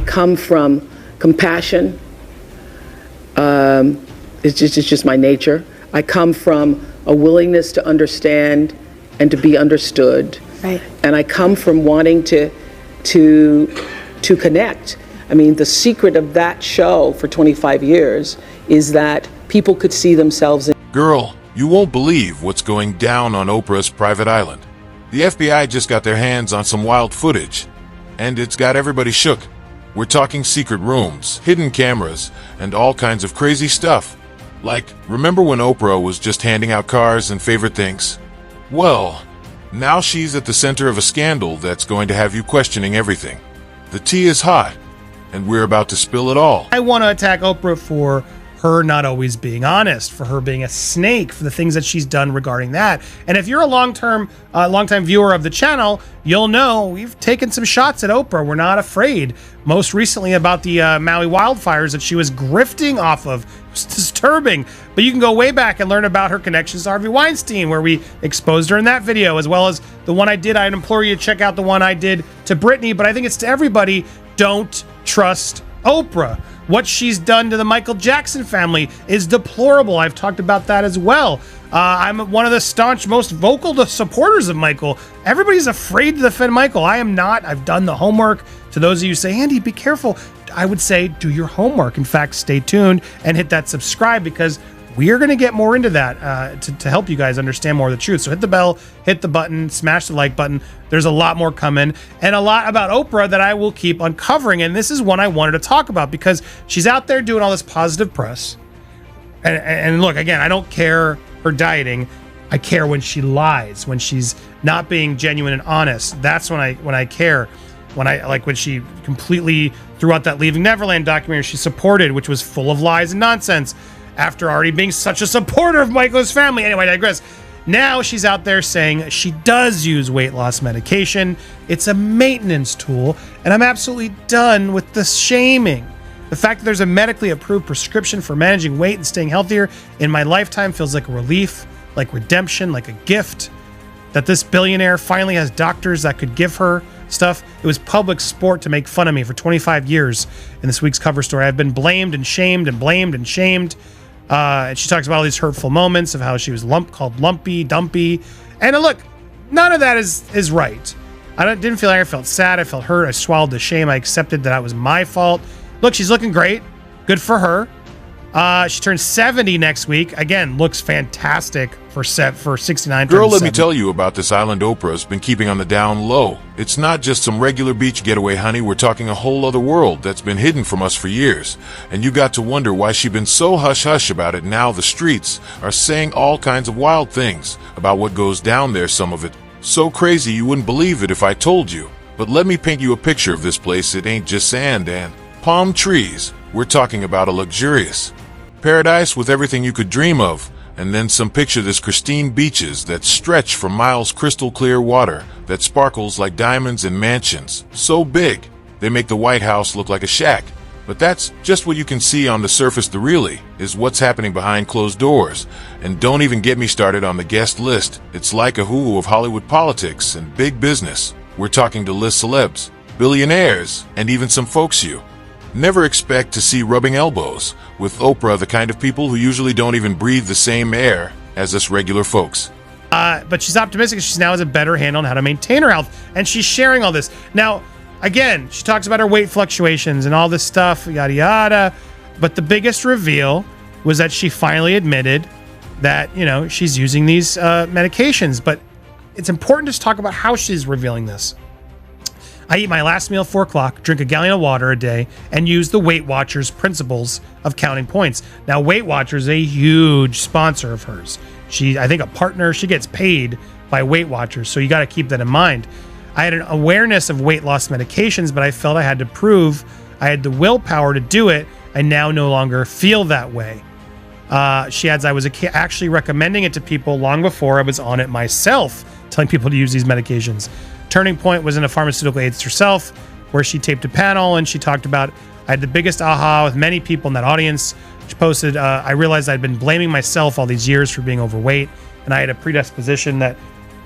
I come from compassion. It's just my nature. I come from a willingness to understand and to be understood. Right. And I come from wanting to connect. I mean, the secret of that show for 25 years is that people could see themselves in. Girl, you won't believe what's going down on Oprah's private island. The FBI just got their hands on some wild footage, and it's got everybody shook. We're talking secret rooms, hidden cameras, and all kinds of crazy stuff. Like, remember when Oprah was just handing out cars and favorite things? Well, now she's at the center of a scandal that's going to have you questioning everything. The tea is hot, and we're about to spill it all. I want to attack Oprah for her not always being honest, for her being a snake, for the things that she's done regarding that. And if you're a long-time viewer of the channel, you'll know we've taken some shots at Oprah. We're not afraid. Most recently about the Maui wildfires that she was grifting off of. It was disturbing. But you can go way back and learn about her connections to Harvey Weinstein, where we exposed her in that video, as well as the one I did. I'd implore you to check out the one I did to Britney, but I think it's to everybody. Don't trust Oprah. What she's done to the Michael Jackson family is deplorable. I've talked about that as well. I'm one of the staunch, most vocal supporters of Michael. Everybody's afraid to defend Michael. I am not. I've done the homework. To those of you who say, Andy, be careful, I would say do your homework. In fact, stay tuned and hit that subscribe, because we are going to get more into that to help you guys understand more of the truth. So hit the bell, hit the button, smash the like button. There's a lot more coming, and a lot about Oprah that I will keep uncovering. And this is one I wanted to talk about because she's out there doing all this positive press. And look, again, I don't care her dieting. I care when she lies, when she's not being genuine and honest. That's when I care. When she completely threw out that Leaving Neverland documentary she supported, which was full of lies and nonsense, after already being such a supporter of Michael's family. Anyway, I digress. Now she's out there saying she does use weight loss medication. It's a maintenance tool, and I'm absolutely done with the shaming. The fact that there's a medically approved prescription for managing weight and staying healthier in my lifetime feels like a relief, like redemption, like a gift. That this billionaire finally has doctors that could give her stuff. It was public sport to make fun of me for 25 years. In this week's cover story, I've been blamed and shamed and blamed and shamed. And she talks about all these hurtful moments of how she was called lumpy, dumpy. And look, none of that is right. Didn't feel like I felt sad. I felt hurt. I swallowed the shame. I accepted that it was my fault. Look, she's looking great. Good for her. She turns 70 next week. Again, looks fantastic for 69. Girl, let me tell you about this island Oprah's been keeping on the down low. It's not just some regular beach getaway, honey. We're talking a whole other world that's been hidden from us for years. And you got to wonder why she's been so hush-hush about it. Now the streets are saying all kinds of wild things about what goes down there, some of it so crazy you wouldn't believe it if I told you. But let me paint you a picture of this place. It ain't just sand and palm trees. We're talking about a luxurious paradise with everything you could dream of. And then some. Picture this pristine beaches that stretch for miles, crystal clear water that sparkles like diamonds, and mansions so big they make the White House look like a shack. But that's just what you can see on the surface. The really is what's happening behind closed doors. And don't even get me started on the guest list. It's like a who of Hollywood politics and big business. We're talking to list celebs, billionaires, and even some folks you never expect to see rubbing elbows with Oprah, the kind of people who usually don't even breathe the same air as us regular folks. But she's optimistic. She now has a better handle on how to maintain her health, and she's sharing all this. Now, again, she talks about her weight fluctuations and all this stuff, yada yada. But the biggest reveal was that she finally admitted that, she's using these medications. But it's important to talk about how she's revealing this. I eat my last meal at 4 o'clock, drink a gallon of water a day, and use the Weight Watchers principles of counting points. Now, Weight Watchers is a huge sponsor of hers. I think a partner. She gets paid by Weight Watchers, so you got to keep that in mind. I had an awareness of weight loss medications, but I felt I had to prove I had the willpower to do it. I now no longer feel that way. She adds, I was actually recommending it to people long before I was on it myself, telling people to use these medications. Turning point was in a pharmaceutical aides herself, where she taped a panel and she talked about, I had the biggest aha with many people in that audience. She posted, I realized I'd been blaming myself all these years for being overweight, and I had a predisposition that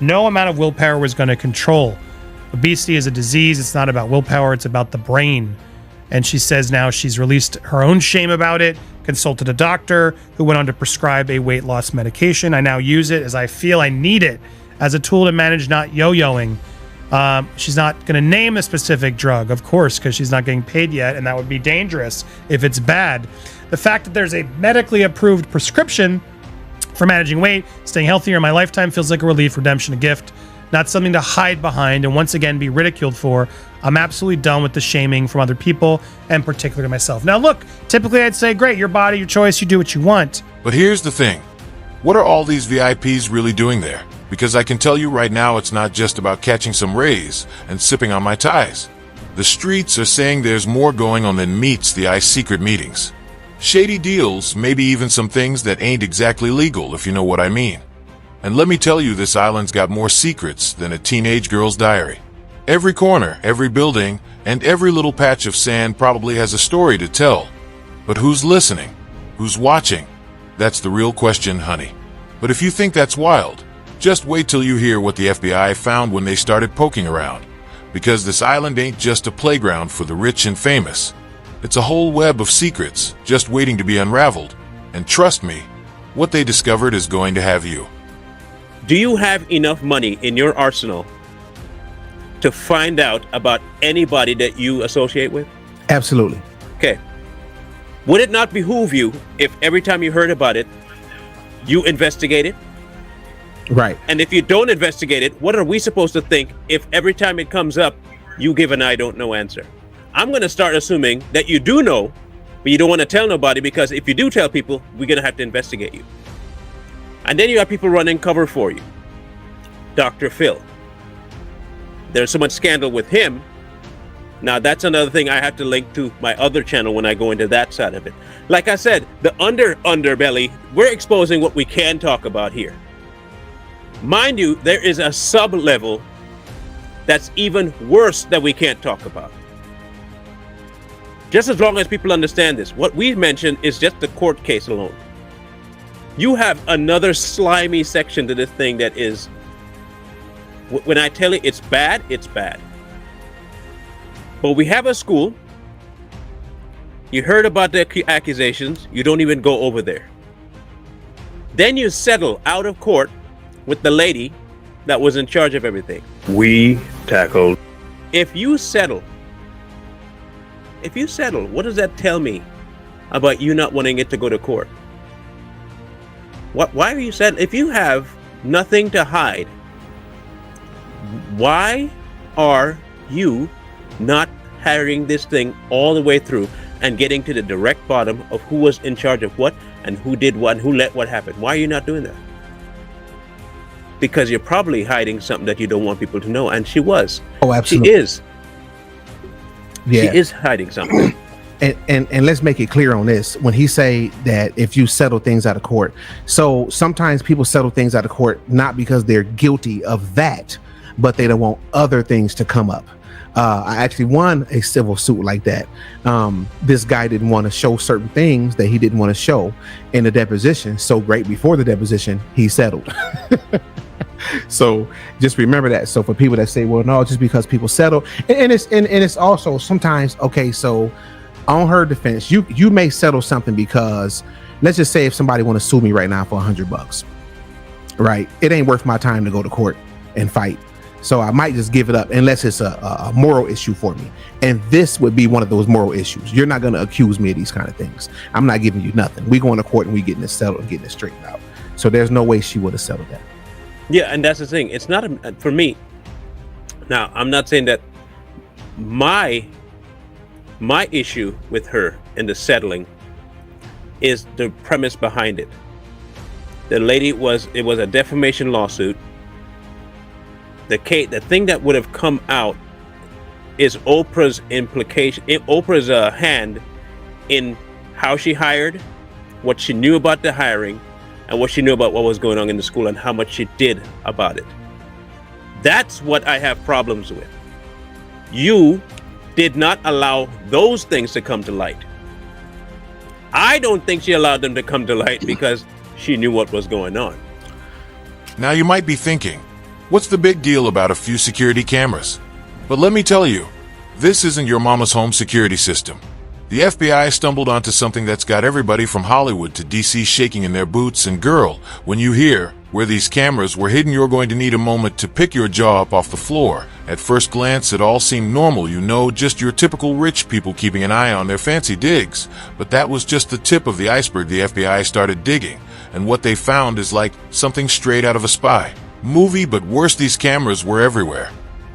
no amount of willpower was going to control. Obesity is a disease. It's not about willpower. It's about the brain. And she says now she's released her own shame about it, consulted a doctor who went on to prescribe a weight loss medication. I now use it as I feel I need it as a tool to manage not yo-yoing. She's not going to name a specific drug, of course, because she's not getting paid yet, and that would be dangerous if it's bad. The fact that there's a medically approved prescription for managing weight, staying healthier in my lifetime feels like a relief, redemption, a gift, not something to hide behind and once again be ridiculed for. I'm absolutely done with the shaming from other people and particularly myself. Now look, typically I'd say, great, your body, your choice, you do what you want. But here's the thing. What are all these VIPs really doing there? Because I can tell you right now it's not just about catching some rays and sipping on my ties. The streets are saying there's more going on than meets the eye secret meetings. Shady deals, maybe even some things that ain't exactly legal, if you know what I mean. And let me tell you, this island's got more secrets than a teenage girl's diary. Every corner, every building, and every little patch of sand probably has a story to tell. But who's listening? Who's watching? That's the real question, honey. But if you think that's wild, just wait till you hear what the FBI found when they started poking around. Because this island ain't just a playground for the rich and famous. It's a whole web of secrets just waiting to be unraveled. And trust me, what they discovered is going to have you. Do you have enough money in your arsenal to find out about anybody that you associate with? Absolutely. Okay. Would it not behoove you if every time you heard about it, you investigate it? Right. And if you don't investigate it, what are we supposed to think if every time it comes up, you give an I don't know answer? I'm going to start assuming that you do know, but you don't want to tell nobody, because if you do tell people, we're going to have to investigate you. And then you have people running cover for you. Dr. Phil. There's so much scandal with him. Now that's another thing I have to link to my other channel when I go into that side of it. Like I said, the underbelly, we're exposing what we can talk about here. Mind you, there is a sub-level that's even worse that we can't talk about. Just as long as people understand this, what we've mentioned is just the court case alone. You have another slimy section to this thing that is, when I tell you it's bad, it's bad. But we have a school. You heard about the accusations. You don't even go over there. Then you settle out of court with the lady that was in charge of everything. We tackled. If you settle, what does that tell me about you not wanting it to go to court? Why are you settling? If you have nothing to hide, why are you not carrying this thing all the way through and getting to the direct bottom of who was in charge of what and who did what and who let what happen? Why are you not doing that? Because you're probably hiding something that you don't want people to know. And she was. Oh, absolutely. She is. Yeah. She is hiding something. And let's make it clear on this. When he say that if you settle things out of court, so sometimes people settle things out of court not because they're guilty of that, but they don't want other things to come up. I actually won a civil suit like that. This guy didn't want to show certain things that he didn't want to show in the deposition. So right before the deposition, he settled. So just remember that. So for people that say, well, no, just because people settle, and it's also sometimes, okay, so on her defense, you may settle something because, let's just say if somebody want to sue me right now for $100, right? It ain't worth my time to go to court and fight. So I might just give it up unless it's a moral issue for me. And this would be one of those moral issues. You're not going to accuse me of these kind of things. I'm not giving you nothing. We going to court and we getting this settled and getting it straightened out. So there's no way she would have settled that. Yeah, and that's the thing. It's not for me. Now, I'm not saying that my issue with her in the settling is the premise behind it. The lady it was a defamation lawsuit. The thing that would have come out is Oprah's hand in how she hired, what she knew about the hiring, and what she knew about what was going on in the school and how much she did about it. That's what I have problems with. You did not allow those things to come to light. I don't think she allowed them to come to light because she knew what was going on. Now you might be thinking, what's the big deal about a few security cameras? But let me tell you, This isn't your mama's home security system. The FBI stumbled onto something that's got everybody from Hollywood to DC shaking in their boots, and girl, when you hear where these cameras were hidden, you're going to need a moment to pick your jaw up off the floor. At first glance, it all seemed normal, just your typical rich people keeping an eye on their fancy digs. But that was just the tip of the iceberg. The FBI started digging, and what they found is like something straight out of a spy movie, but worse, these cameras were everywhere.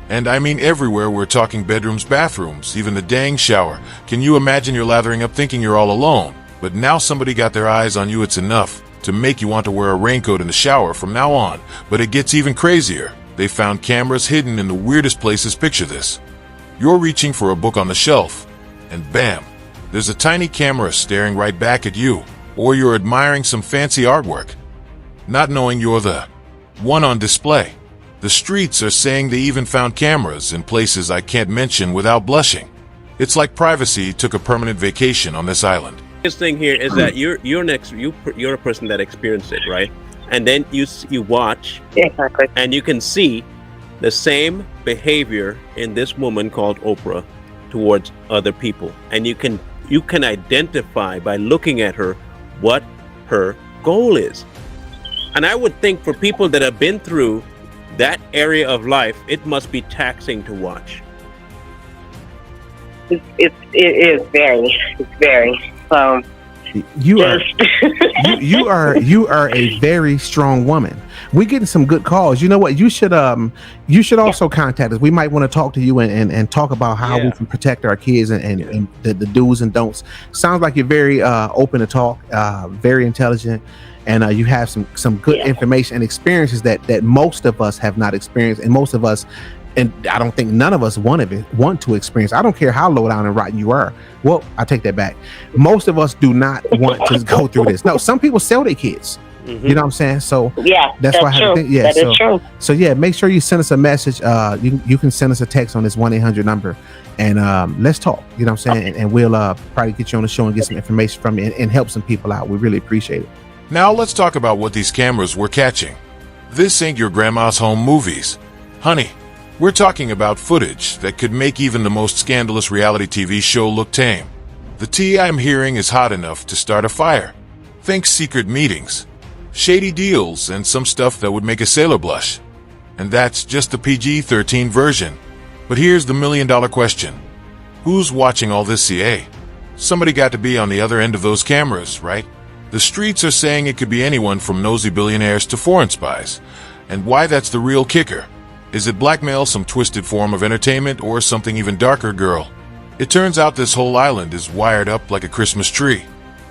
And I mean everywhere. We're talking bedrooms, bathrooms, even the dang shower. Can you imagine you're lathering up thinking you're all alone, but now somebody got their eyes on you? It's enough to make you want to wear a raincoat in the shower from now on. But it gets even crazier. They found cameras hidden in the weirdest places. Picture this. You're reaching for a book on the shelf, and bam, there's a tiny camera staring right back at you. Or you're admiring some fancy artwork, not knowing you're the one on display. The streets are saying they even found cameras in places I can't mention without blushing. It's like privacy took a permanent vacation on this island. This thing here is that you're a person that experienced it, right? And then you watch, Exactly. and you can see the same behavior in this woman called Oprah towards other people, and you can identify by looking at her what her goal is. And I would think for people that have been through that area of life, it must be taxing to watch. It is very. You are you are a very strong woman. We're getting some good calls. You know what? You should also contact us. We might want to talk to you and talk about how we can protect our kids and the do's and don'ts. Sounds like you're very open to talk, very intelligent, and you have some good information and experiences that most of us have not experienced, and most of us, and I don't think none of us want to experience. I don't care how low down and rotten you are. Well, I take that back. Most of us do not want to go through this. No, some people sell their kids. Mm-hmm. You know what I'm saying? So that's why I have to think. Yeah, is true. So yeah, make sure you send us a message. You can send us a text on this 1-800 number, and let's talk. You know what I'm saying? And we'll probably get you on the show and get some information from you and help some people out. We really appreciate it. Now let's talk about what these cameras were catching. This ain't your grandma's home movies, honey. We're talking about footage that could make even the most scandalous reality TV show look tame. The tea I'm hearing is hot enough to start a fire. Think secret meetings, shady deals, and some stuff that would make a sailor blush. And that's just the PG-13 version. But here's the million-dollar question. Who's watching all this, CA? Somebody got to be on the other end of those cameras, right? The streets are saying it could be anyone from nosy billionaires to foreign spies. And why that's the real kicker. Is it blackmail, some twisted form of entertainment, or something even darker, girl? It turns out this whole island is wired up like a Christmas tree.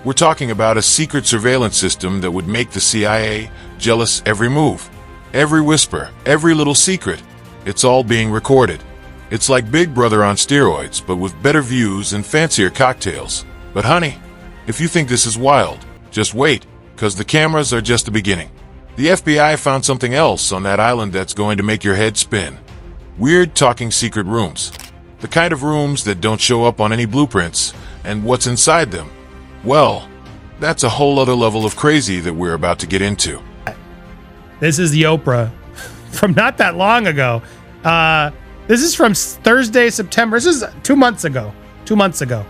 We're talking about a secret surveillance system that would make the CIA jealous every move, every whisper, every little secret. It's all being recorded. It's like Big Brother on steroids, but with better views and fancier cocktails. But honey, if you think this is wild, just wait, because the cameras are just the beginning. The FBI found something else on that island that's going to make your head spin. Weird talking secret rooms. The kind of rooms that don't show up on any blueprints. And what's inside them? Well, that's a whole other level of crazy that we're about to get into. This is the Oprah from not that long ago. This is from Thursday, September. This is 2 months ago. 2 months ago.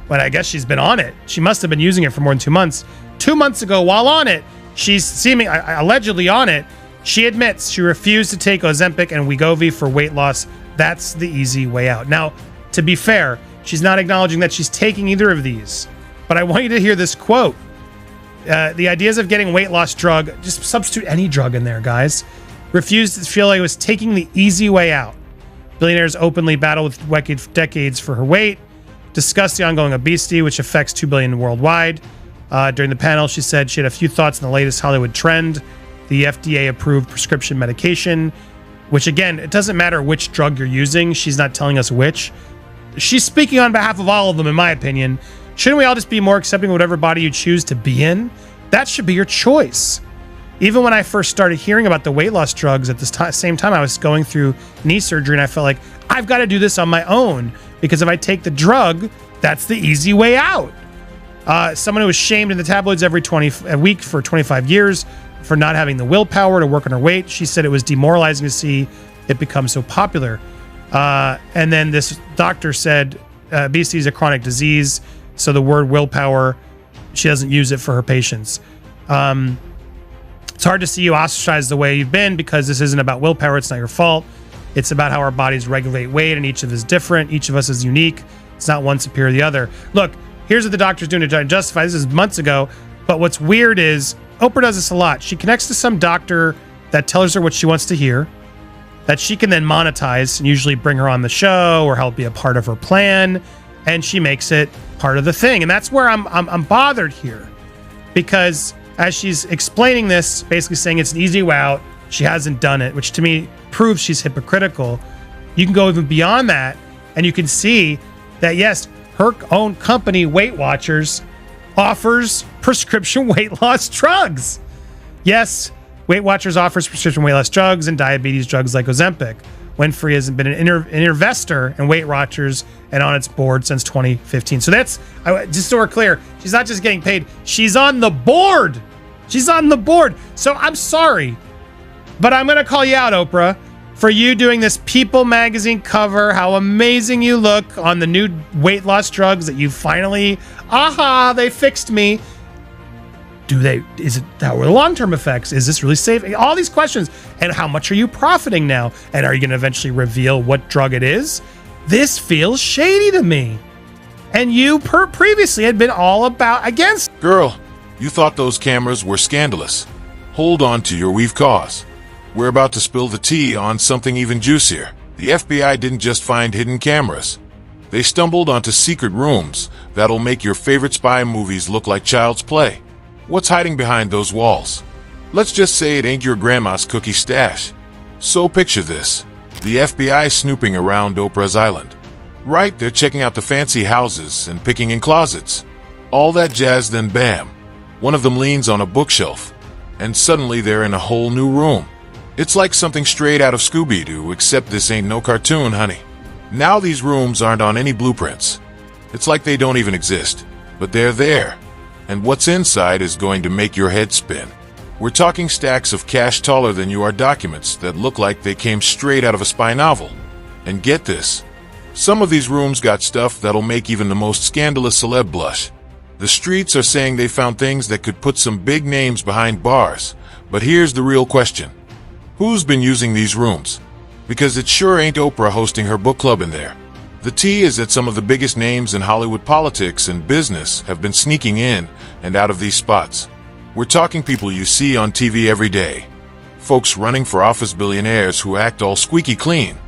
But I guess she's been on it. She must have been using it for more than 2 months. 2 months ago, while on it, she's allegedly on it. She admits she refused to take Ozempic and Wegovy for weight loss. That's the easy way out. Now, to be fair, she's not acknowledging that she's taking either of these. But I want you to hear this quote. The ideas of getting weight loss drug, just substitute any drug in there, guys. Refused to feel like it was taking the easy way out. Billionaires openly battle with decades for her weight. Discussed the ongoing obesity, which affects 2 billion worldwide. During the panel, she said she had a few thoughts on the latest Hollywood trend, the FDA-approved prescription medication, which, again, it doesn't matter which drug you're using. She's not telling us which. She's speaking on behalf of all of them, in my opinion. Shouldn't we all just be more accepting of whatever body you choose to be in? That should be your choice. Even when I first started hearing about the weight loss drugs at this same time, I was going through knee surgery, and I felt like I've got to do this on my own, because if I take the drug, that's the easy way out. Someone who was shamed in the tabloids every week for 25 years for not having the willpower to work on her weight. She said it was demoralizing to see it become so popular. And then this doctor said obesity is a chronic disease, so the word willpower, she doesn't use it for her patients. It's hard to see you ostracized the way you've been because this isn't about willpower. It's not your fault. It's about how our bodies regulate weight, and each of us is different. Each of us is unique. It's not one superior to the other. Look, here's what the doctor's doing to try to justify. This is months ago. But what's weird is Oprah does this a lot. She connects to some doctor that tells her what she wants to hear, that she can then monetize and usually bring her on the show or help be a part of her plan. And she makes it part of the thing. And that's where I'm bothered here, because as she's explaining this, basically saying it's an easy way out, she hasn't done it, which to me proves she's hypocritical. You can go even beyond that, and you can see that, yes, her own company, Weight Watchers, offers prescription weight loss drugs. Yes, Weight Watchers offers prescription weight loss drugs and diabetes drugs like Ozempic. Winfrey has been an investor in Weight Watchers and on its board since 2015. So that's, just so we're clear, she's not just getting paid, she's on the board. She's on the board. So I'm sorry, but I'm going to call you out, Oprah, for you doing this People magazine cover, how amazing you look on the new weight loss drugs that you finally, they fixed me. Is it, how are the long-term effects? Is this really safe? All these questions. And how much are you profiting now? And are you going to eventually reveal what drug it is? This feels shady to me. And you previously had been all against. Girl, you thought those cameras were scandalous. Hold on to your weave cause. We're about to spill the tea on something even juicier. The FBI didn't just find hidden cameras. They stumbled onto secret rooms that'll make your favorite spy movies look like child's play. What's hiding behind those walls? Let's just say it ain't your grandma's cookie stash. So picture this. The FBI snooping around Oprah's island. Right, they're checking out the fancy houses and picking in closets. All that jazz, then bam. One of them leans on a bookshelf, and suddenly they're in a whole new room. It's like something straight out of Scooby-Doo, except this ain't no cartoon, honey. Now these rooms aren't on any blueprints. It's like they don't even exist, but they're there. And what's inside is going to make your head spin. We're talking stacks of cash taller than you are documents that look like they came straight out of a spy novel. And get this, some of these rooms got stuff that'll make even the most scandalous celeb blush. The streets are saying they found things that could put some big names behind bars. But here's the real question. Who's been using these rooms? Because it sure ain't Oprah hosting her book club in there. The tea is that some of the biggest names in Hollywood politics and business have been sneaking in and out of these spots. We're talking people you see on TV every day. Folks running for office, billionaires who act all squeaky clean.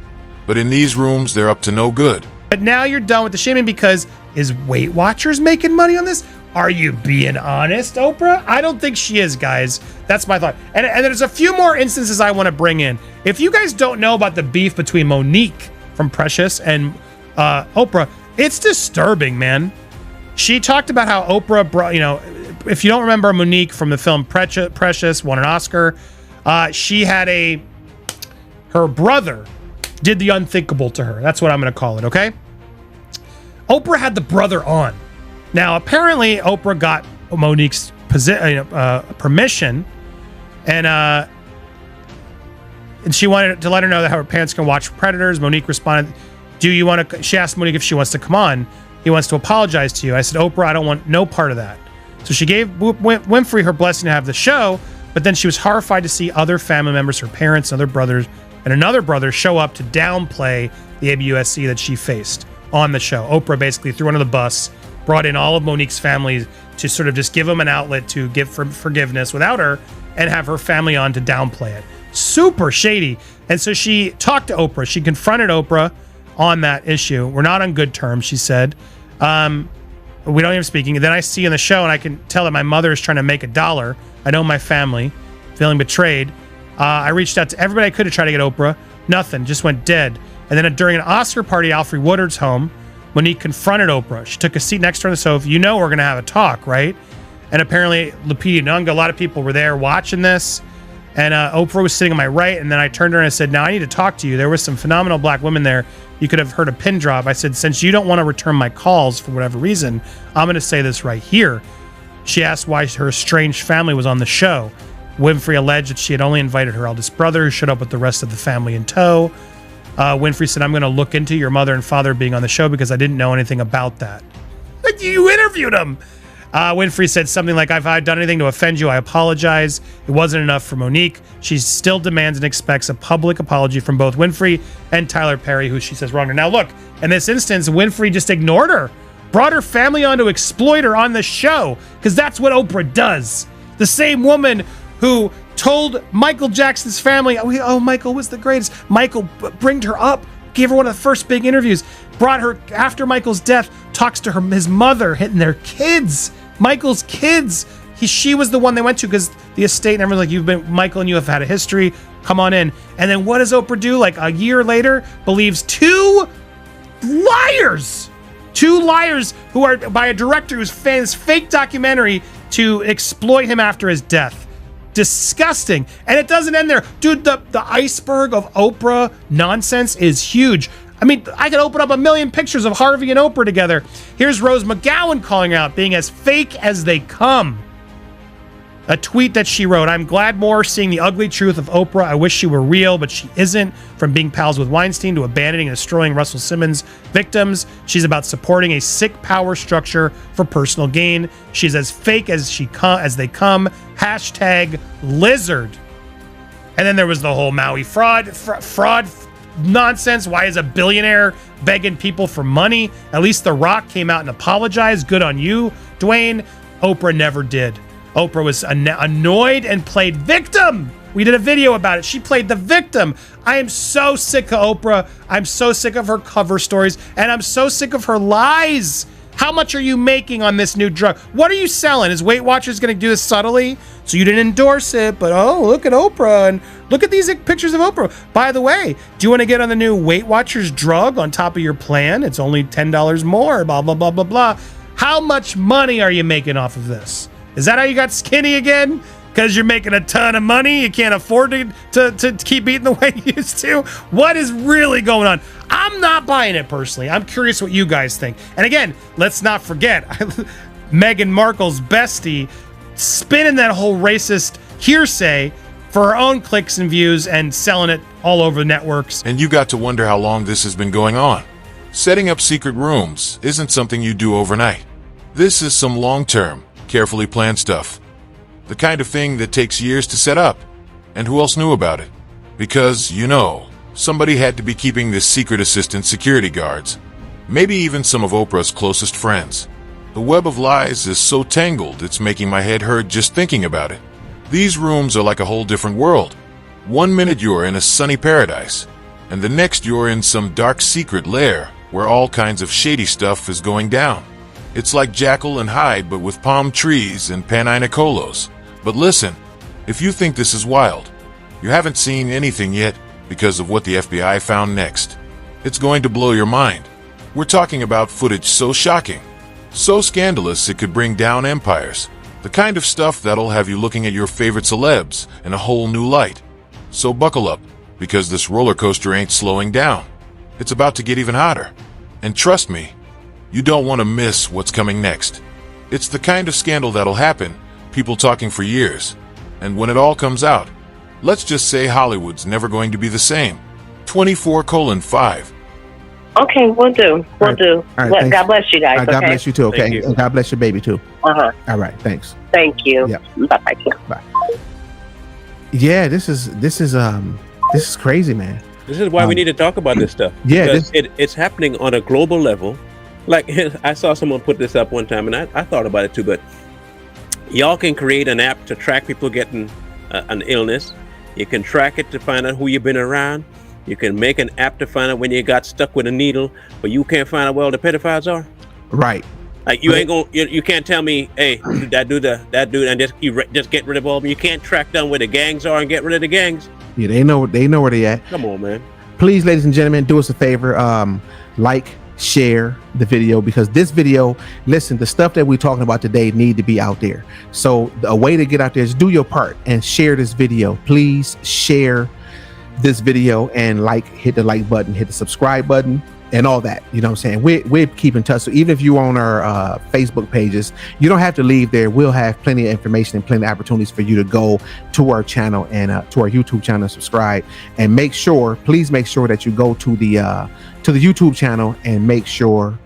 But in these rooms, they're up to no good. But now you're done with the shaming because is Weight Watchers making money on this? Are you being honest, Oprah? I don't think she is, guys. That's my thought. And there's a few more instances I want to bring in. If you guys don't know about the beef between Monique from Precious and Oprah, it's disturbing, man. She talked about how Oprah brought, if you don't remember Monique from the film Precious, won an Oscar. She had her brother did the unthinkable to her. That's what I'm going to call it, okay? Oprah had the brother on. Now, apparently, Oprah got Monique's permission, and she wanted to let her know that her parents can watch Predators. Monique responded, she asked Monique if she wants to come on. He wants to apologize to you. I said, Oprah, I don't want no part of that. So she gave Winfrey her blessing to have the show, but then she was horrified to see other family members, her parents, and other brothers, and another brother show up to downplay the ABUSC that she faced on the show. Oprah basically threw under the bus, brought in all of Monique's family to sort of just give them an outlet to give forgiveness without her and have her family on to downplay it. Super shady. And so she talked to Oprah. She confronted Oprah on that issue. We're not on good terms, she said. We don't even speaking. And then I see in the show, and I can tell that my mother is trying to make $1. I know my family, feeling betrayed. I reached out to everybody I could to try to get Oprah. Nothing, just went dead. And then during an Oscar party at Alfre Woodard's home, Monique confronted Oprah. She took a seat next to her on the sofa. We're going to have a talk, right? And apparently, Lupita Nyong'o, a lot of people were there watching this. And Oprah was sitting on my right. And then I turned to her and I said, now I need to talk to you. There was some phenomenal black women there. You could have heard a pin drop. I said, since you don't want to return my calls for whatever reason, I'm going to say this right here. She asked why her estranged family was on the show. Winfrey alleged that she had only invited her eldest brother, who showed up with the rest of the family in tow. Winfrey said, I'm going to look into your mother and father being on the show because I didn't know anything about that. Like, you interviewed them. Winfrey said something like, if I've done anything to offend you, I apologize. It wasn't enough for Monique. She still demands and expects a public apology from both Winfrey and Tyler Perry, who she says wronged her. Now, look, in this instance, Winfrey just ignored her, brought her family on to exploit her on the show, because that's what Oprah does. The same woman who told Michael Jackson's family, oh, Michael was the greatest. Michael bringed her up, gave her one of the first big interviews, brought her after Michael's death, talks to his mother, hitting their kids, Michael's kids. She was the one they went to because the estate and everyone's like, Michael and you have had a history, come on in. And then what does Oprah do? Like a year later, believes two liars who are by a director who's fans fake documentary to exploit him after his death. Disgusting. And it doesn't end there. Dude, the iceberg of Oprah nonsense is huge. I mean, I could open up a million pictures of Harvey and Oprah together. Here's Rose McGowan calling out being as fake as they come. A tweet that she wrote, I'm glad more seeing the ugly truth of Oprah. I wish she were real, but she isn't. From being pals with Weinstein to abandoning and destroying Russell Simmons' victims, she's about supporting a sick power structure for personal gain. She's as fake as they come. Hashtag lizard. And then there was the whole Maui fraud nonsense. Why is a billionaire begging people for money? At least The Rock came out and apologized. Good on you, Dwayne. Oprah never did. Oprah was annoyed and played victim. We did a video about it. She played the victim. I am so sick of Oprah. I'm so sick of her cover stories, and I'm so sick of her lies. How much are you making on this new drug? What are you selling? Is Weight Watchers going to do this subtly? So you didn't endorse it, but look at Oprah and look at these pictures of Oprah. By the way, do you want to get on the new Weight Watchers drug on top of your plan? It's only $10 more, blah, blah, blah, blah, blah. How much money are you making off of this? Is that how you got skinny again? Because you're making a ton of money? You can't afford to keep eating the way you used to? What is really going on? I'm not buying it personally. I'm curious what you guys think. And again, let's not forget, Meghan Markle's bestie spinning that whole racist hearsay for her own clicks and views and selling it all over the networks. And you got to wonder how long this has been going on. Setting up secret rooms isn't something you do overnight. This is some long-term, carefully planned stuff. The kind of thing that takes years to set up. And who else knew about it? Because, somebody had to be keeping this secret assistant security guards. Maybe even some of Oprah's closest friends. The web of lies is so tangled it's making my head hurt just thinking about it. These rooms are like a whole different world. 1 minute you're in a sunny paradise, and the next you're in some dark secret lair where all kinds of shady stuff is going down. It's like Jekyll and Hyde, but with palm trees and paninicolos. But listen, if you think this is wild, you haven't seen anything yet because of what the FBI found next. It's going to blow your mind. We're talking about footage so shocking, so scandalous it could bring down empires. The kind of stuff that'll have you looking at your favorite celebs in a whole new light. So buckle up, because this roller coaster ain't slowing down. It's about to get even hotter. And trust me, you don't want to miss what's coming next. It's the kind of scandal that'll happen, people talking for years. And when it all comes out, let's just say Hollywood's never going to be the same. 24:5. Okay, we'll do. We'll do. All right, God bless you guys. God Okay? bless you too, okay? Thank you. And God bless your baby too. Uh-huh. All right, thanks. Thank you. Yeah. Bye-bye. Bye. Yeah, this is crazy, man. This is why we need to talk about this stuff. Yeah, Because it's happening on a global level. Like, I saw someone put this up one time, and I thought about it too, but y'all can create an app to track people getting an illness. You can track it to find out who you've been around. You can make an app to find out when you got stuck with a needle, but you can't find out where all the pedophiles are. Right. Like, you ain't gonna, you can't tell me, hey, that dude, and just get rid of all of them. You can't track down where the gangs are and get rid of the gangs. Yeah, they know where they at. Come on, man. Please, ladies and gentlemen, do us a favor. Like, share the video, because this video, listen, the stuff that we're talking about today need to be out there. So a way to get out there is do your part and share this video. Please share this video and hit the like button, hit the subscribe button, and all that. You know what I'm saying? We keep in touch. So even if you're on our Facebook pages, you don't have to leave there. We'll have plenty of information and plenty of opportunities for you to go to our channel and to our YouTube channel and subscribe. And please make sure that you go to the YouTube channel and make sure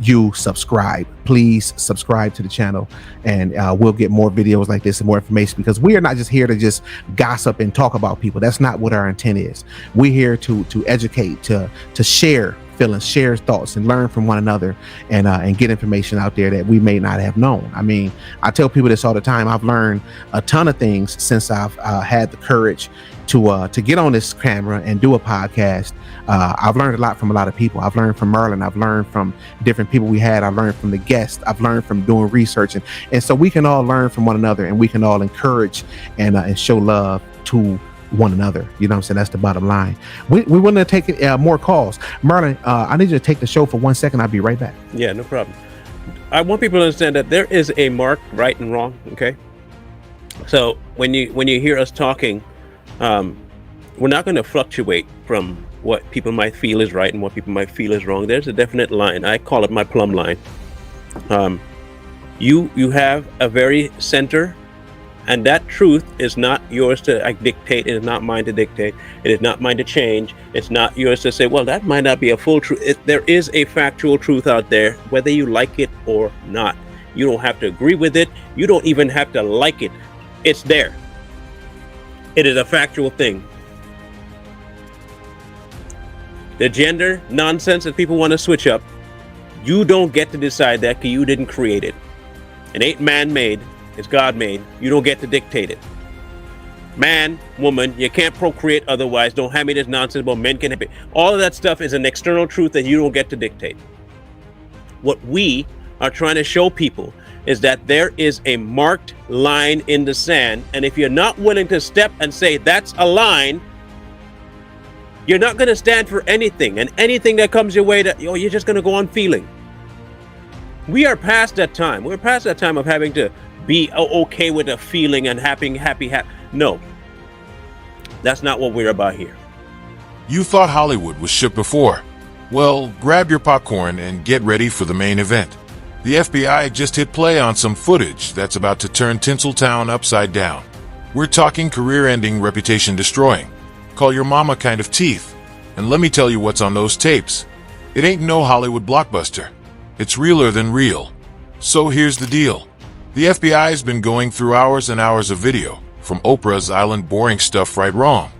you subscribe. Please subscribe to the channel, and we'll get more videos like this and more information, because we are not just here to just gossip and talk about people. That's not what our intent is. We're here to educate, to share feelings, share thoughts, and learn from one another, and get information out there that we may not have known. I mean, I tell people this all the time. I've learned a ton of things since I've had the courage to get on this camera and do a podcast. I've learned a lot from a lot of people. I've learned from Merlin. I've learned from different people we had. I've learned from the guests. I've learned from doing research, and so we can all learn from one another, and we can all encourage and show love to one another. You know what I'm saying? That's the bottom line. We want to take more calls. Merlin, I need you to take the show for 1 second. I'll be right back. Yeah, no problem. I want people to understand that there is a marked right and wrong. Okay, so when you hear us talking, we're not going to fluctuate from what people might feel is right and what people might feel is wrong. There's a definite line. I call it my plumb line. You have a very center, and that truth is not yours to dictate. It is not mine to dictate. It is not mine to change. It's not yours to say, well, that might not be a full truth. There is a factual truth out there, whether you like it or not. You don't have to agree with it. You don't even have to like it. It's there. It is a factual thing. The gender nonsense that people want to switch up, you don't get to decide that, because you didn't create it. It ain't man-made, it's God-made. You don't get to dictate it. Man, woman, you can't procreate otherwise. Don't have me this nonsense about men can have it. All of that stuff is an external truth that you don't get to dictate. What we are trying to show people is that there is a marked line in the sand, and if you're not willing to step and say that's a line, you're not going to stand for anything, and anything that comes your way, that you're just going to go on feeling. We are past that time. We're past that time of having to be okay with a feeling and happy. No, that's not what we're about here. You thought Hollywood was shit before? Well, grab your popcorn and get ready for the main event. The FBI just hit play on some footage that's about to turn Tinseltown upside down. We're talking career-ending, reputation-destroying, call your mama kind of teeth. And let me tell you what's on those tapes. It ain't no Hollywood blockbuster. It's realer than real. So here's the deal. The FBI's been going through hours and hours of video, from Oprah's Island boring stuff right wrong.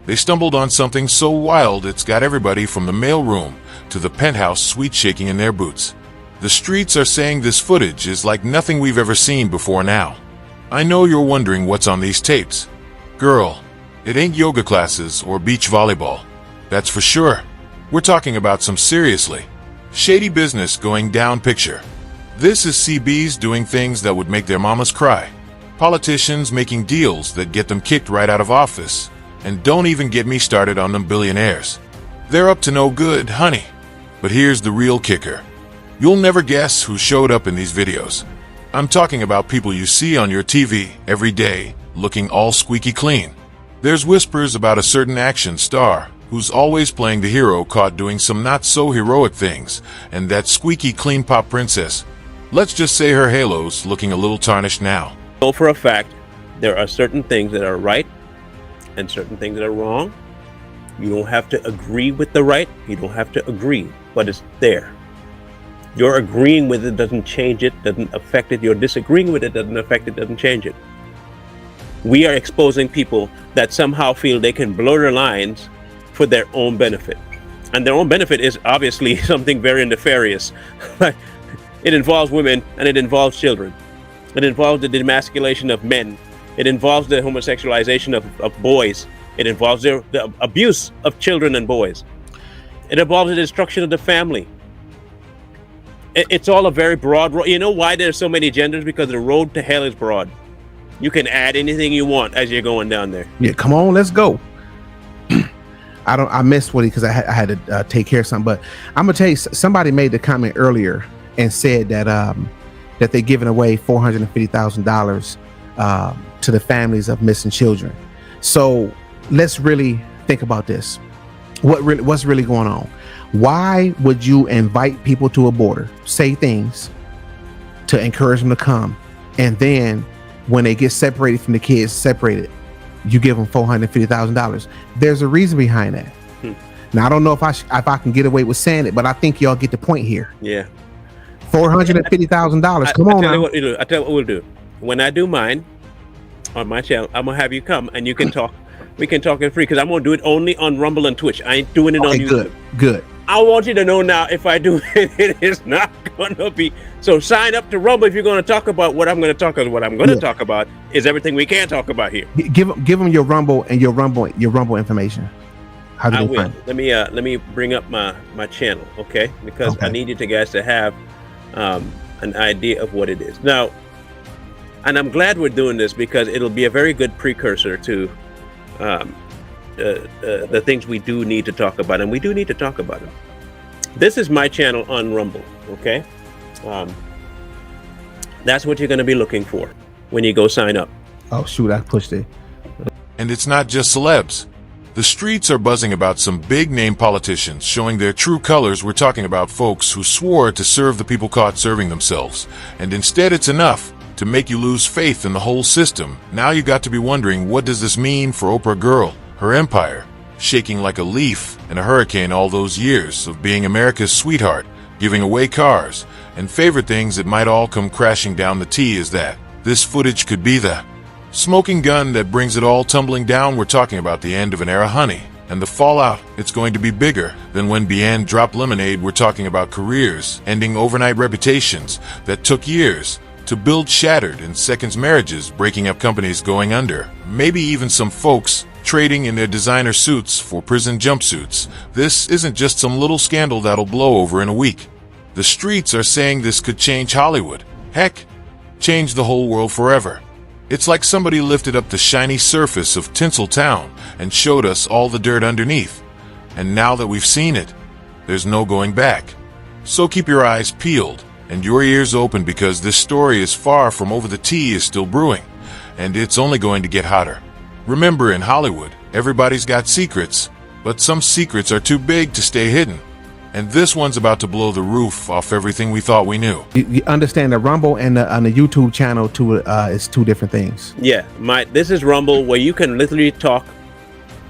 They stumbled on something so wild it's got everybody from the mailroom to the penthouse suite shaking in their boots. The streets are saying this footage is like nothing we've ever seen before now. I know you're wondering what's on these tapes. Girl, it ain't yoga classes or beach volleyball. That's for sure. We're talking about some seriously shady business going down picture. This is CBs doing things that would make their mamas cry. Politicians making deals that get them kicked right out of office. And don't even get me started on them billionaires. They're up to no good, honey. But here's the real kicker. You'll never guess who showed up in these videos. I'm talking about people you see on your TV every day, looking all squeaky clean. There's whispers about a certain action star who's always playing the hero caught doing some not-so-heroic things, and that squeaky clean pop princess. Let's just say her halo's looking a little tarnished now. So for a fact, there are certain things that are right and certain things that are wrong. You don't have to agree with the right. You don't have to agree, but it's there. Your agreeing with it doesn't change it, doesn't affect it. Your disagreeing with it doesn't affect it, doesn't change it. We are exposing people that somehow feel they can blur their lines for their own benefit. And their own benefit is obviously something very nefarious. It involves women and it involves children. It involves the demasculation of men. It involves the homosexualization of boys. It involves the abuse of children and boys. It involves the destruction of the family. It's all a very broad road. You know why there's so many genders? Because the road to hell is broad. You can add anything you want as you're going down there. Yeah, come on, let's go. I missed Woody because I had to take care of something, but I'm gonna tell you, somebody made the comment earlier and said that that they're giving away $450,000 to the families of missing children. So let's really think about this. What's really going on? Why would you invite people to a border, say things to encourage them to come, and then when they get separated from the kids, separated, you give them $450,000? There's a reason behind that. Now I don't know if I can get away with saying it, but I think y'all get the point here. Yeah. $450,000. Come on. I tell now. you what we'll do. When I do mine on my channel, I'm gonna have you come and you can talk. We can talk it free because I'm gonna do it only on Rumble and Twitch. I ain't doing it on YouTube. Good. I want you to know now, if I do it, it is not gonna be. So sign up to Rumble if you're gonna talk about what I'm gonna talk about. What I'm gonna talk about is everything we can talk about here. Give them your Rumble and your Rumble information. How do they find it? Let me bring up my channel, okay? Because I need you guys to have an idea of what it is now. And I'm glad we're doing this because it'll be a very good precursor to the things we do need to talk about, and we do need to talk about them. This is my channel on Rumble, okay? That's what you're going to be looking for when you go sign up. Oh shoot, I pushed it. And it's not just celebs. The streets are buzzing about some big-name politicians showing their true colors. We're talking about folks who swore to serve the people caught serving themselves. And instead it's enough to make you lose faith in the whole system. Now you got to be wondering, what does this mean for Oprah Girl, her empire, shaking like a leaf in a hurricane all those years of being America's sweetheart, giving away cars, and favorite things that might all come crashing down. The tea is that this footage could be the smoking gun that brings it all tumbling down. We're talking about the end of an era, honey. And the fallout, it's going to be bigger than when Bien dropped Lemonade. We're talking about careers, ending overnight reputations that took years to build, shattered in seconds, marriages, breaking up, companies going under, maybe even some folks trading in their designer suits for prison jumpsuits. This isn't just some little scandal that'll blow over in a week. The streets are saying this could change Hollywood. Heck, change the whole world forever. It's like somebody lifted up the shiny surface of Tinseltown and showed us all the dirt underneath. And now that we've seen it, there's no going back. So keep your eyes peeled and your ears open, because this story is far from over. The tea is still brewing, and it's only going to get hotter. Remember, in Hollywood, everybody's got secrets, but some secrets are too big to stay hidden. And this one's about to blow the roof off everything we thought we knew. You understand the Rumble and the YouTube channel is two different things. Yeah, this is Rumble, where you can literally talk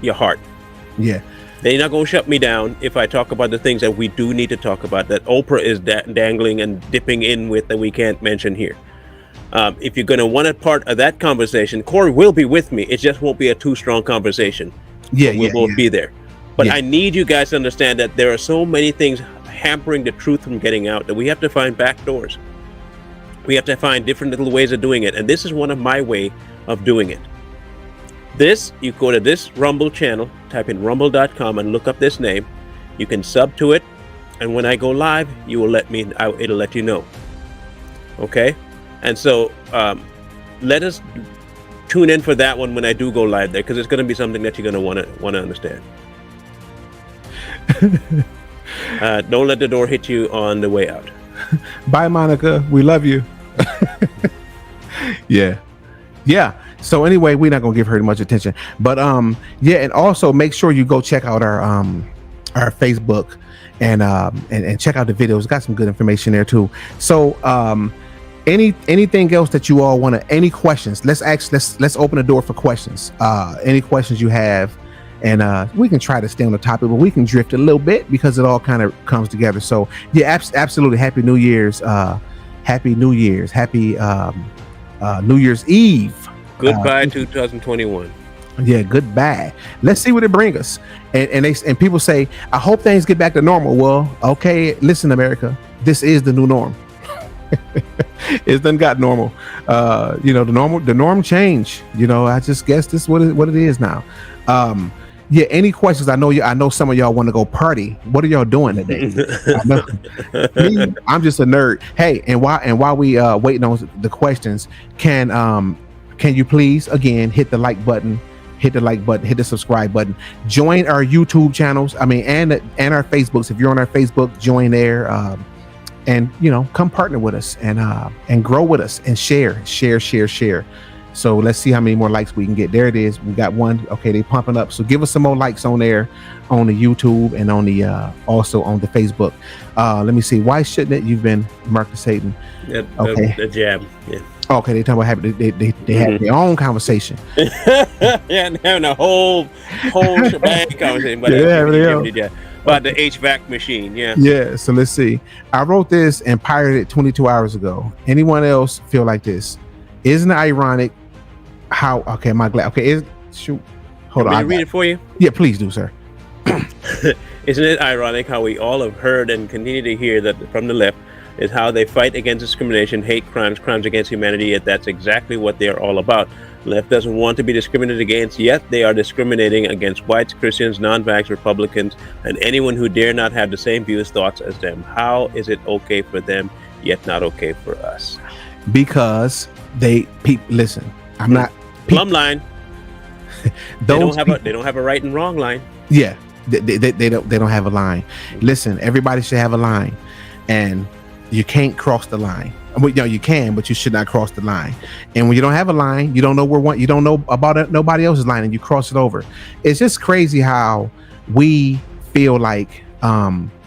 your heart. Yeah. They're not going to shut me down if I talk about the things that we do need to talk about, that Oprah is dangling and dipping in with, that we can't mention here. If you're going to want a part of that conversation, Corey will be with me. It just won't be a too strong conversation. Yeah, we'll both be there. But I need you guys to understand that there are so many things hampering the truth from getting out that we have to find back doors. We have to find different little ways of doing it. And this is one of my way of doing it. You go to this Rumble channel, type in rumble.com and look up this name. You can sub to it. And when I go live, it'll let you know. Okay? And so let us tune in for that one when I do go live there, because it's going to be something that you're going to want to understand. Don't let the door hit you on the way out. Bye, Monica. We love you. Yeah. So anyway, we're not gonna give her much attention, but and also make sure you go check out our Facebook and check out the videos. Got some good information there too. So anything else that you all want to, any questions? Let's open the door for questions. Any questions you have. And we can try to stay on the topic, but we can drift a little bit because it all kind of comes together. So yeah, absolutely. Happy New Year's. Happy New Year's. Happy New Year's Eve. Goodbye 2021. Yeah, goodbye. Let's see what it brings us. And people say, I hope things get back to normal. Well, okay, listen, America, this is the new norm. It's done got normal. The norm change. I just guess this is what it is now. Yeah, any questions? I know some of y'all want to go party. What are y'all doing today? I'm just a nerd. Hey, and while we waiting on the questions, can you please again hit the like button, hit the subscribe button, join our YouTube channels. And our Facebooks. If you're on our Facebook, join there. And come partner with us and grow with us and share. So let's see how many more likes we can get. There it is. We got one. Okay, they pumping up. So give us some more likes on there, on the YouTube and on the also on the Facebook. Let me see. Why shouldn't it? You've been Marcus Hayden. Okay. The jab. Yeah. Okay, they talking about having they had their own conversation. Yeah, and having a whole shebang conversation. But about the HVAC machine. Yeah. Yeah. So let's see. I wrote this and pirated it 22 hours ago. Anyone else feel like this? Isn't it ironic how? Okay, am I glad? Okay, shoot. Hold on. Can I read it for you? Yeah, please do, sir. Isn't it ironic how we all have heard and continue to hear that from the left is how they fight against discrimination, hate crimes, crimes against humanity, yet that's exactly what they're all about. Left doesn't want to be discriminated against, yet they are discriminating against whites, Christians, non-vax, Republicans, and anyone who dare not have the same views, thoughts as them. How is it okay for them, yet not okay for us? Because listen, I'm not plumb line. They don't have a right and wrong line. Yeah, they don't have a line. Listen, everybody should have a line, and you can't cross the line. Well, you can, but you should not cross the line. And when you don't have a line, you don't know you don't know about nobody else's line, and you cross it over. It's just crazy how we feel like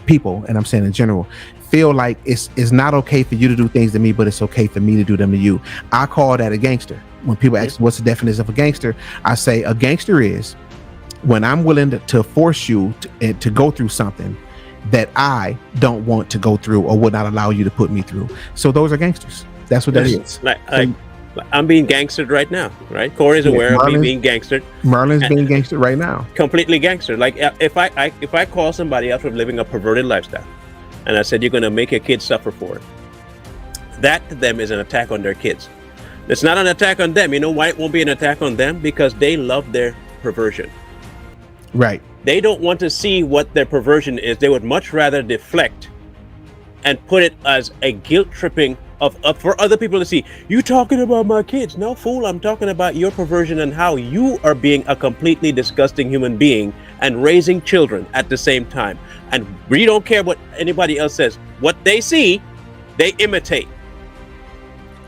people, and I'm saying in general, feel like it's not okay for you to do things to me, but it's okay for me to do them to you. I call that a gangster. When people ask what's the definition of a gangster, I say a gangster is when I'm willing to force you to go through something that I don't want to go through or would not allow you to put me through. So those are gangsters. That's what that is. Like I'm being gangstered right now, right? Corey's aware of me being gangstered. Marlon's being gangstered right now. Completely gangstered. Like if I call somebody out for living a perverted lifestyle, and I said you're going to make your kids suffer for it, that to them is an attack on their kids. It's not an attack on them. You know why it won't be an attack on them? Because they love their perversion. Right. They don't want to see what their perversion is. They would much rather deflect and put it as a guilt tripping for other people to see. You talking about my kids? No, fool, I'm talking about your perversion and how you are being a completely disgusting human being and raising children at the same time. And we don't care what anybody else says. What they see, they imitate.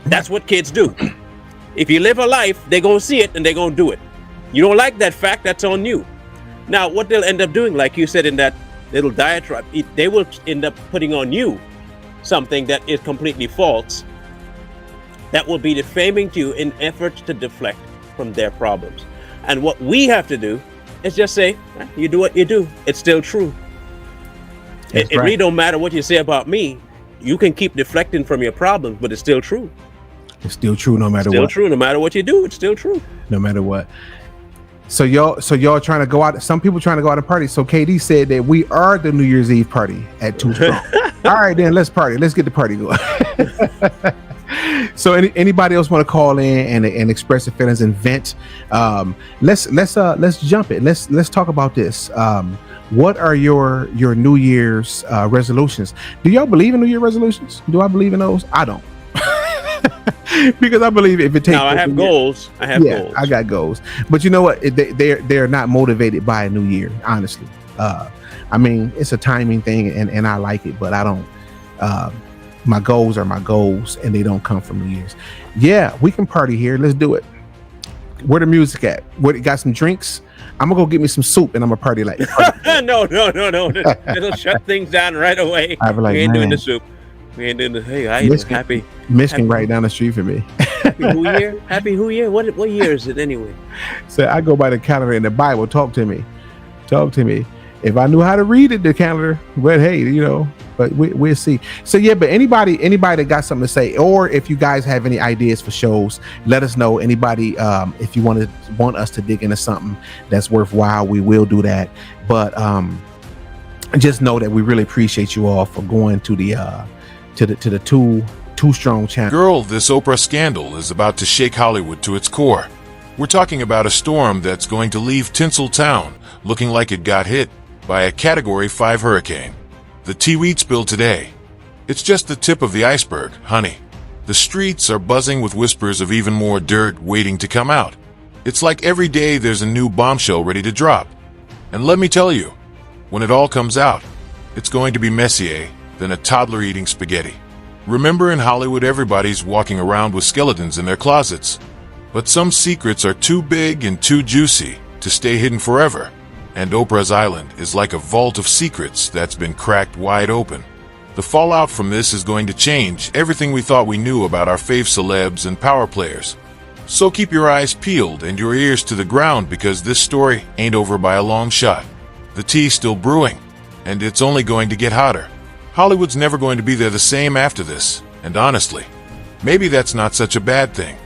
That's what kids do. If you live a life, they're going to see it and they're going to do it. You don't like that fact, that's on you. Now, what they'll end up doing, like you said in that little diatribe, they will end up putting on you something that is completely false, that will be defaming to you in efforts to deflect from their problems. And what we have to do is just say, you do what you do. It's still true. It really don't matter what you say about me. You can keep deflecting from your problems, but it's still true. It's still true no matter what. Still true no matter what you do. It's still true. No matter what. So y'all trying to go out. Some people trying to go out and party. So KD said that we are the New Year's Eve party at 2 Strong. All right, then let's party. Let's get the party going. So anybody else want to call in and express their feelings and vent? Let's jump it. Let's talk about this. What are your New Year's resolutions? Do y'all believe in New Year resolutions? Do I believe in those? I don't. Because I believe if it takes. Now I have goals. Goals. I got goals. But you know what? They're not motivated by a new year. Honestly, I mean it's a timing thing, and I like it, but I don't. My goals are my goals, and they don't come from New Year's. Yeah, we can party here. Let's do it. Where the music at? Got some drinks? I'm gonna go get me some soup, and I'm gonna party like. No. It'll shut things down right away. We ain't doing the soup. We ain't doing the happy. Michigan right down the street for me. Happy New Year. Happy New Year. What year is it anyway? So I go by the calendar in the Bible. Talk to me. If I knew how to read it, the calendar, but hey, but we'll see. So yeah, but anybody that got something to say, or if you guys have any ideas for shows, let us know. Anybody, if you want us to dig into something that's worthwhile, we will do that. But just know that we really appreciate you all for going to the Too Strong channel. Girl, this Oprah scandal is about to shake Hollywood to its core. We're talking about a storm that's going to leave Tinseltown looking like it got hit by a Category 5 hurricane. The tea weed spill today. It's just the tip of the iceberg, honey. The streets are buzzing with whispers of even more dirt waiting to come out. It's like every day there's a new bombshell ready to drop. And let me tell you, when it all comes out, it's going to be messier than a toddler eating spaghetti. Remember in Hollywood, everybody's walking around with skeletons in their closets. But some secrets are too big and too juicy to stay hidden forever. And Oprah's Island is like a vault of secrets that's been cracked wide open. The fallout from this is going to change everything we thought we knew about our fave celebs and power players. So keep your eyes peeled and your ears to the ground, because this story ain't over by a long shot. The tea's still brewing, and it's only going to get hotter. Hollywood's never going to be there the same after this, and honestly, maybe that's not such a bad thing.